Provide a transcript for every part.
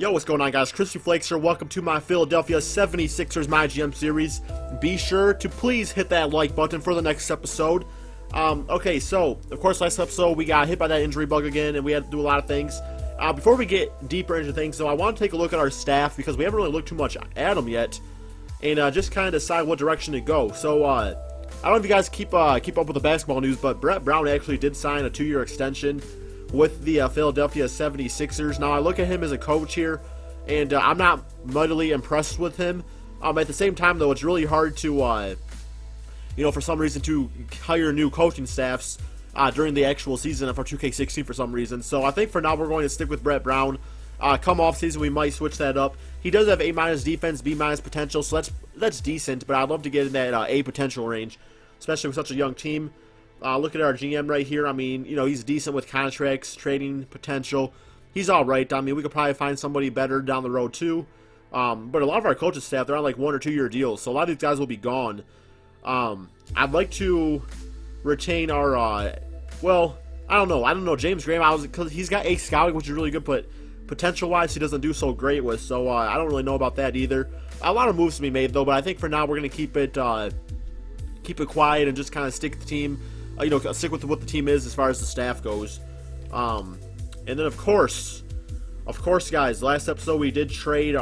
Yo, what's going on, guys? Crispy Flakes here. Welcome to my Philadelphia 76ers My GM series. Be sure to please hit that like button for the next episode. Okay, so, of course, last episode we got hit by that injury bug again, and we had to do a lot of things. Before we get deeper into things, though, I want to take a look at our staff, because we haven't really looked too much at them yet, and just kind of decide what direction to go. So, I don't know if you guys keep up with the basketball news, but Brett Brown actually did sign a 2-year extension with the Philadelphia 76ers. Now, I look at him as a coach here, and I'm not mightily impressed with him. At the same time, though, it's really hard to, for some reason, to hire new coaching staffs during the actual season for 2K16 for some reason. So I think for now we're going to stick with Brett Brown. Come off season, we might switch that up. He does have A- defense, B- potential, so that's decent, but I'd love to get in that A potential range, especially with such a young team. Look at our GM right here. I mean, he's decent with contracts, trading potential. He's all right. I mean, we could probably find somebody better down the road, too. But a lot of our coaching staff, they're on like 1 or 2 year deals, so a lot of these guys will be gone. I'd like to retain our, I don't know. James Graham, because he's got A scouting, which is really good, but potential-wise, he doesn't do so great with, so I don't really know about that either. A lot of moves to be made, though, but I think for now we're going to keep it quiet and just kind of stick with the team. Stick with what the team is as far as the staff goes. And then of course, guys, last episode we did trade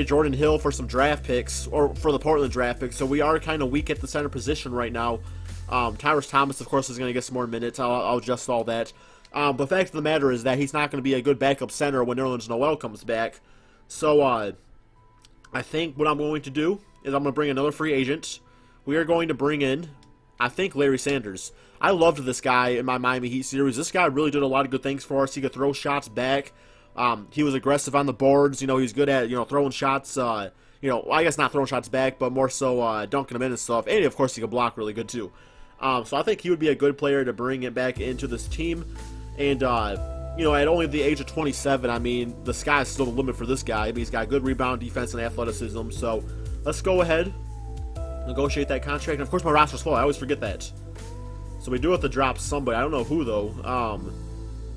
Jordan Hill for some draft picks, or for the Portland draft picks. So we are kind of weak at the center position right now. Tyrese Thomas, of course, is going to get some more minutes. I'll adjust all that. But the fact of the matter is that he's not going to be a good backup center when Nerlens Noel comes back. So I think what I'm going to do is I'm going to bring another free agent. We are going to bring in, I think, Larry Sanders. I loved this guy in my Miami Heat series. This guy really did a lot of good things for us. He could throw shots back. He was aggressive on the boards. He was good at, throwing shots, I guess not throwing shots back, but more so dunking them in and stuff. And, of course, he could block really good, too. So I think he would be a good player to bring it back into this team. And, at only the age of 27, I mean, the sky's still the limit for this guy. I mean, he's got good rebound, defense, and athleticism. So let's go ahead, negotiate that contract. And, of course, my roster's full. I always forget that. So we do have to drop somebody. I don't know who, though.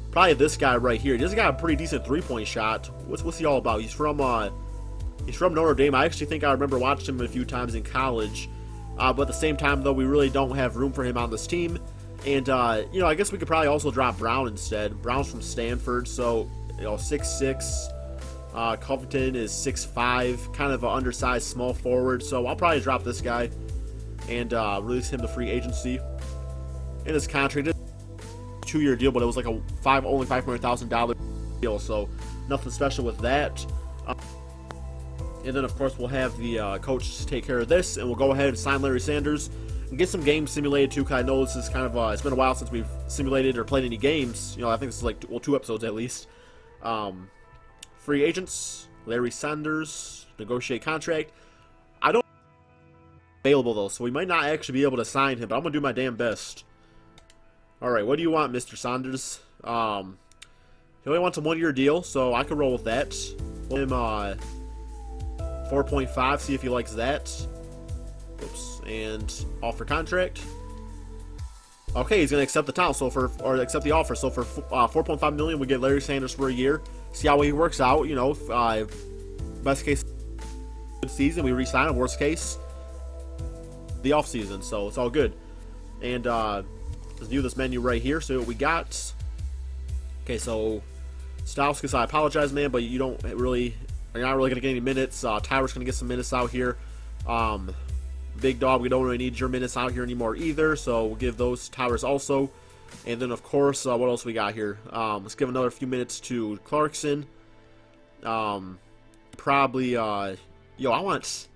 Probably this guy right here. He's got a pretty decent three-point shot. What's he all about? He's from Notre Dame. I actually think I remember watching him a few times in college. But at the same time, though, we really don't have room for him on this team. And, I guess we could probably also drop Brown instead. Brown's from Stanford, so, 6'6". Covington is 6'5", kind of an undersized small forward. So I'll probably drop this guy and release him to free agency. In his contract, it's a 2-year deal, but it was like only $500,000 deal, so nothing special with that. And then, of course, we'll have the coach take care of this, and we'll go ahead and sign Larry Sanders and get some games simulated too. Because I know this is kind of it's been a while since we've simulated or played any games. I think this is like 2 episodes at least. Free agents, Larry Sanders, negotiate contract. I don't available though, so we might not actually be able to sign him, but I'm gonna do my damn best. All right, what do you want, Mr. Sanders? He only wants a 1-year deal, so I could roll with that. Him 4.5, see if he likes that. Oops, and offer contract. Okay, he's gonna accept the accept the offer. So for $4.5 million, we get Larry Sanders for a year. See how he works out. Best case, good season, we re-sign him. Worst case, the off season. So it's all good. And let's view this menu right here. So what we got. Okay, so Stauskas, I apologize, man, but you're not really gonna get any minutes. Tyler's gonna get some minutes out here. Big Dog, we don't really need your minutes out here anymore either, so we'll give those Towers also. And then, of course, what else we got here? Let's give another few minutes to Clarkson. Probably, I want...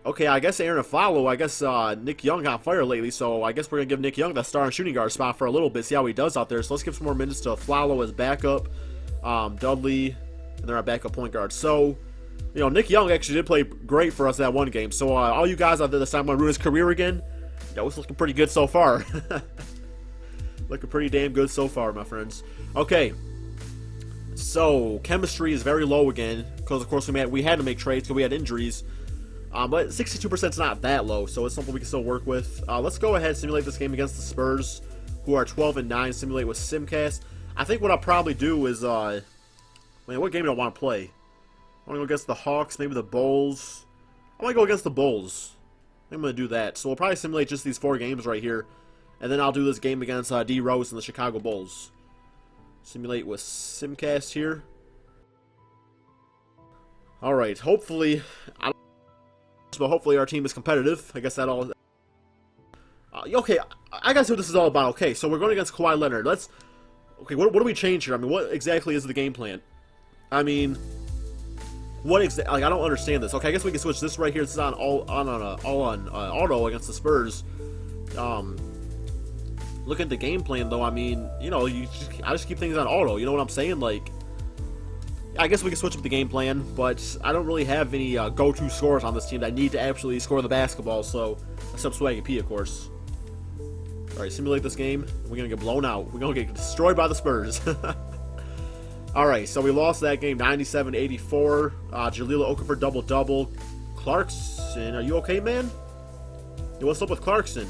Okay, I guess Aaron Aflalo. I guess Nick Young got fired lately, so I guess we're going to give Nick Young that starting shooting guard spot for a little bit, see how he does out there. So let's give some more minutes to Aflalo as backup. Dudley, and then our backup point guard. So... Nick Young actually did play great for us that one game. So, all you guys out there this time want to ruin his career again, it's looking pretty good so far. Looking pretty damn good so far, my friends. Okay. So, chemistry is very low again, because, of course, we had to make trades because we had injuries. But 62% is not that low, so it's something we can still work with. Let's go ahead and simulate this game against the Spurs, who are 12-9, simulate with Simcast. I think what I'll probably do is Man, what game do I want to play? I want to go against the Hawks, maybe the Bulls. I want to go against the Bulls. I'm going to do that. So we'll probably simulate just these 4 games right here. And then I'll do this game against D. Rose and the Chicago Bulls. Simulate with Simcast here. Alright, hopefully... but hopefully our team is competitive. I guess that'll... okay, I gotta see what this is all about. Okay, so we're going against Kawhi Leonard. Let's... Okay, what do we change here? I mean, what exactly is the game plan? I mean... What exactly? Like, I don't understand this. Okay, I guess we can switch this right here. This is on all on auto against the Spurs. Look at the game plan, though. I mean, you know, I just keep things on auto. You know what I'm saying? Like, I guess we can switch up the game plan, but I don't really have any go-to scores on this team that need to actually score the basketball. So, except Swaggy P, of course. All right, simulate this game. We're gonna get blown out. We're gonna get destroyed by the Spurs. Alright, so we lost that game 97-84. Jahlil Okafor double-double. Clarkson, are you okay, man? Hey, what's up with Clarkson?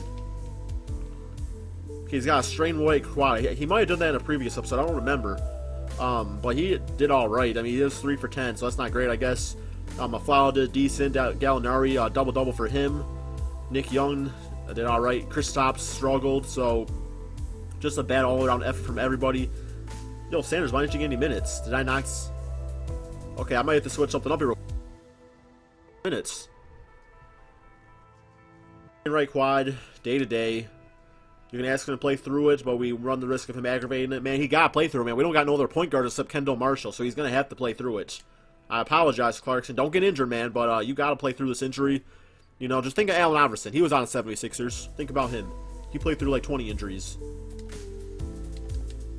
Okay, he's got a strained weight quad. He might have done that in a previous episode. I don't remember. But he did alright. I mean, he is 3 for 10, so that's not great, I guess. Aflalo did decent. Gallinari, double-double for him. Nick Young did alright. Kristaps struggled, so just a bad all-around effort from everybody. Yo, Sanders, why didn't you get any minutes? Did I not? Okay, I might have to switch something up here. Minutes. Right quad, day to day. You can ask him to play through it, but we run the risk of him aggravating it. Man, he got to play through it, man. We don't got no other point guard except Kendall Marshall, so he's going to have to play through it. I apologize, Clarkson. Don't get injured, man, but you got to play through this injury. You know, just think of Allen Iverson. He was on the 76ers. Think about him. He played through like 20 injuries.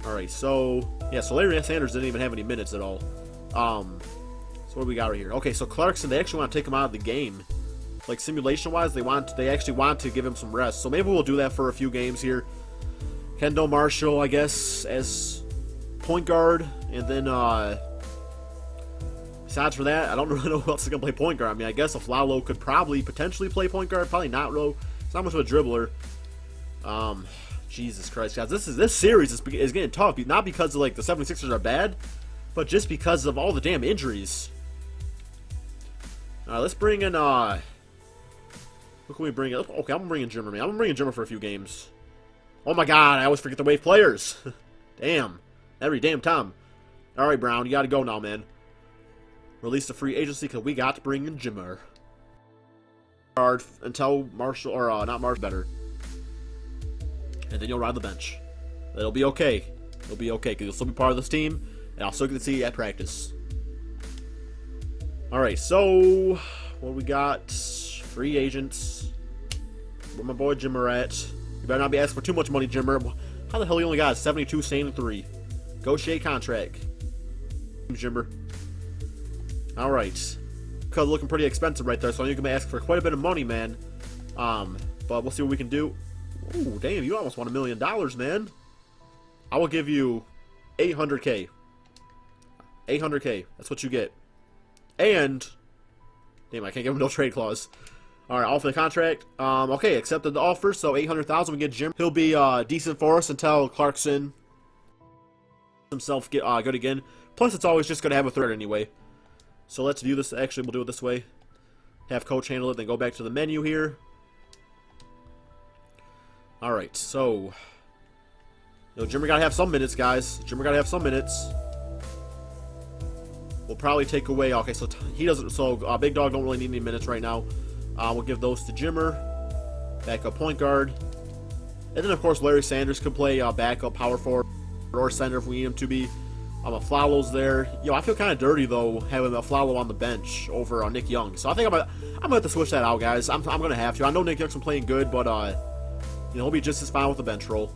Alright, so... Yeah, so Larry Sanders didn't even have any minutes at all. So what do we got right here? Okay, so Clarkson, they actually want to take him out of the game. Like, simulation-wise, they actually want to give him some rest. So maybe we'll do that for a few games here. Kendall Marshall, I guess, as point guard. And then, besides for that, I don't really know who else is going to play point guard. I mean, I guess Aflalo could probably, potentially play point guard. Probably not, though. It's not much of a dribbler. Jesus Christ, guys. This series is getting tough. Not because of, like, the 76ers are bad, but just because of all the damn injuries. Alright, let's bring in, who can we bring in? Okay, I'm bringing Jimmer, man. I'm bringing Jimmer for a few games. Oh my god, I always forget the wave players. Damn. Every damn time. Alright, Brown, you gotta go now, man. Release the free agency, because we got to bring in Jimmer. Until Marshall, or, not Marshall, better. And then you'll ride the bench. It'll be okay. It'll be okay, because you'll still be part of this team, and I'll still get to see you at practice. Alright, so... what we got? Free agents. Where my boy Jimmer at? You better not be asking for too much money, Jimmer. How the hell you only got 72, staying in 3? Negotiate contract. Jimmer. Alright. Because looking pretty expensive right there, so you're going to be asking for quite a bit of money, man. But we'll see what we can do. Ooh, damn, you almost won $1 million, man. I will give you 800K. 800K. That's what you get. And... damn, I can't give him no trade clause. Alright, offer the contract. Okay, accepted the offer, so 800,000 we get Jim. He'll be decent for us until Clarkson himself get good again. Plus, it's always just going to have a third anyway. So let's do this. Actually, we'll do it this way. Have coach handle it, then go back to the menu here. Alright, so... you know, Jimmer got to have some minutes, guys. Jimmer got to have some minutes. We'll probably take away... okay, so he doesn't... so Big Dog don't really need any minutes right now. We'll give those to Jimmer. Backup point guard. And then, of course, Larry Sanders could play backup power forward or center if we need him to be. Aflalo's there. Yo, I feel kind of dirty, though, having Aflalo on the bench over Nick Young. So I think I'm gonna have to switch that out, guys. I'm going to have to. I know Nick Young's been playing good, but, you know, he'll be just as fine with the bench role.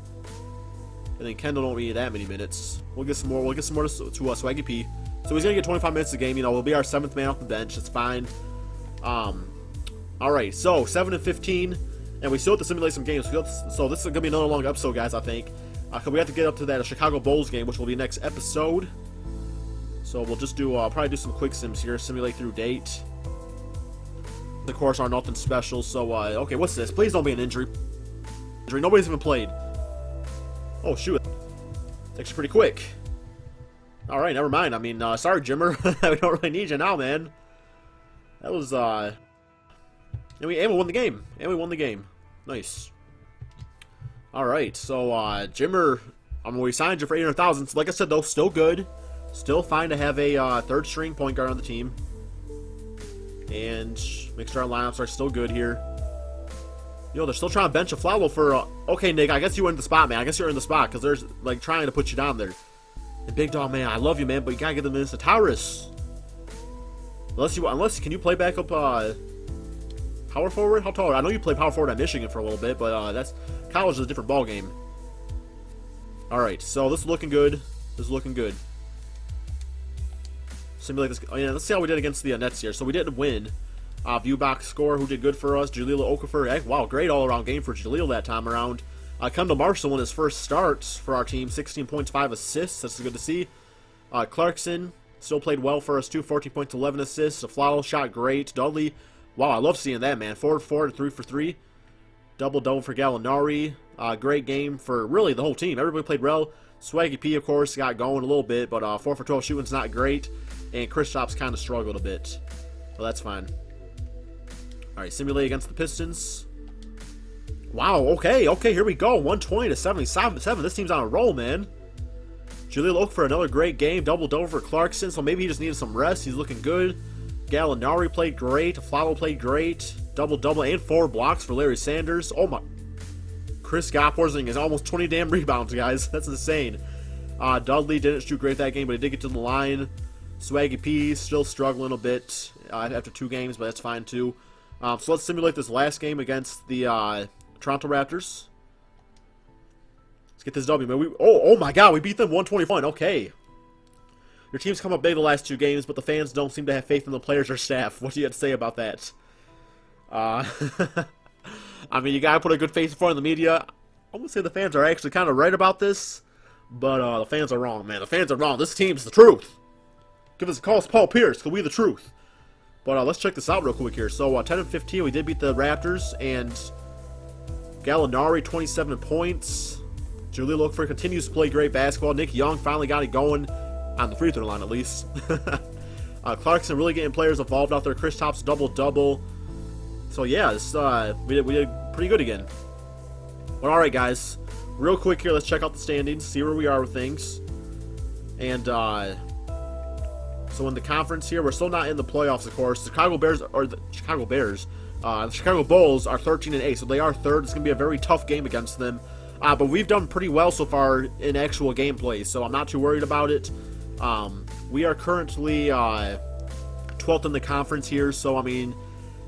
And then Kendall don't need that many minutes. We'll get some more. We'll get some more to Swaggy P. So he's going to get 25 minutes a game. You know, we'll be our 7th man off the bench. It's fine. Alright, so 7 and 15. And we still have to simulate some games. So this is going to be another long episode, guys, I think. Because we have to get up to that Chicago Bulls game, which will be next episode. So we'll just do, probably do some quick sims here. Simulate through date. Of course, are nothing special. So, okay, what's this? Please don't be an injury. Nobody's even played. Oh, shoot. It's actually pretty quick. All right, never mind. I mean, sorry, Jimmer. We don't really need you now, man. That was, and we won the game. And we won the game. Nice. All right, so, Jimmer, we signed you for 800,000. So like I said, though, still good. Still fine to have a third string point guard on the team. And make sure our lineups are still good here. You know, they're still trying to bench a Flalo for, okay, Nick, I guess you were in the spot, man. I guess you're in the spot, because they're, like, trying to put you down there. And Big Dog, man, I love you, man, but you gotta get them into Taurus. Unless, can you play back up, power forward? How tall? I know you played power forward at Michigan for a little bit, but, that's, college is a different ball game. Alright, so this is looking good. This is looking good. Simulate this. Oh, yeah, let's see how we did against the Nets here. So we didn't win. Viewbox score, who did good for us? Jaleel Okafor. Wow, great all-around game for Jaleel that time around. Kendall Marshall won his first start for our team. 16 points, 5 assists. That's good to see. Clarkson still played well for us too. 14 points, 11 assists. Aflalo shot great. Dudley, wow, I love seeing that, man. 4-4 and 3 for 3. Double-double for Gallinari. Great game for really the whole team. Everybody played well. Swaggy P, of course, got going a little bit, but 4 for 12 shooting's not great. And Kristaps kind of struggled a bit. Well, that's fine. Alright, simulate against the Pistons. Wow, okay, here we go. 120 to 77. This team's on a roll, man. Jaleel Okafor, another great game. Double-double for Clarkson, so maybe he just needed some rest. He's looking good. Gallinari played great. Flalo played great. Double-double and 4 blocks for Larry Sanders. Oh, my. Chris Porzingis is almost 20 damn rebounds, guys. That's insane. Dudley didn't shoot great that game, but he did get to the line. Swaggy P still struggling a bit after 2 games, but that's fine too. So let's simulate this last game against the Toronto Raptors. Let's get this W, man. Oh my God, we beat them 121. Okay. Your team's come up big the last 2 games, but the fans don't seem to have faith in the players or staff. What do you have to say about that? I mean, you gotta put a good face in front of the media. I'm gonna say the fans are actually kind of right about this, but the fans are wrong, man. The fans are wrong. This team's the truth. Give us a call, it's Paul Pierce, because we the truth. But let's check this out real quick here. So 10 and 15, we did beat the Raptors, and Gallinari 27 points. Jaleel Okafor continues to play great basketball. Nick Young finally got it going on the free throw line, at least. Clarkson really getting players involved out there. Kristaps double-double. So yeah, this, we did pretty good again. But alright, guys. Real quick here, let's check out the standings, see where we are with things. And, so in the conference here, we're still not in the playoffs, of course. The Chicago Bulls are 13-8, so they are third. It's going to be a very tough game against them. But we've done pretty well so far in actual gameplay, so I'm not too worried about it. We are currently 12th in the conference here, so I mean,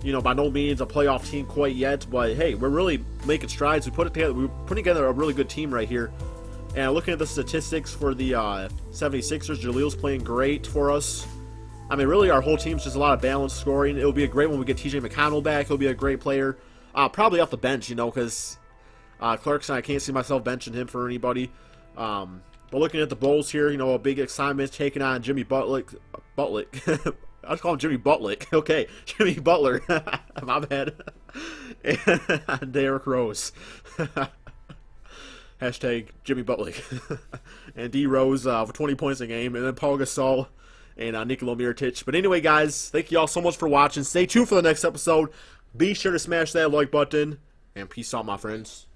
you know, by no means a playoff team quite yet, but hey, we're really making strides. We're putting together a really good team right here. And looking at the statistics for the 76ers, Jaleel's playing great for us. I mean, really, our whole team's just a lot of balanced scoring. It'll be a great when we get TJ McConnell back. He'll be a great player. Probably off the bench, you know, because Clarkson, I can't see myself benching him for anybody. But looking at the Bulls here, you know, a big assignment taking on Jimmy Butlick. I just call him Jimmy Butlick. Okay, Jimmy Butler. My bad. And Derrick Rose. Hashtag Jimmy Butlick. And D Rose for 20 points a game. And then Paul Gasol and Nikola Mirotic. But anyway, guys, thank you all so much for watching. Stay tuned for the next episode. Be sure to smash that like button. And peace out, my friends.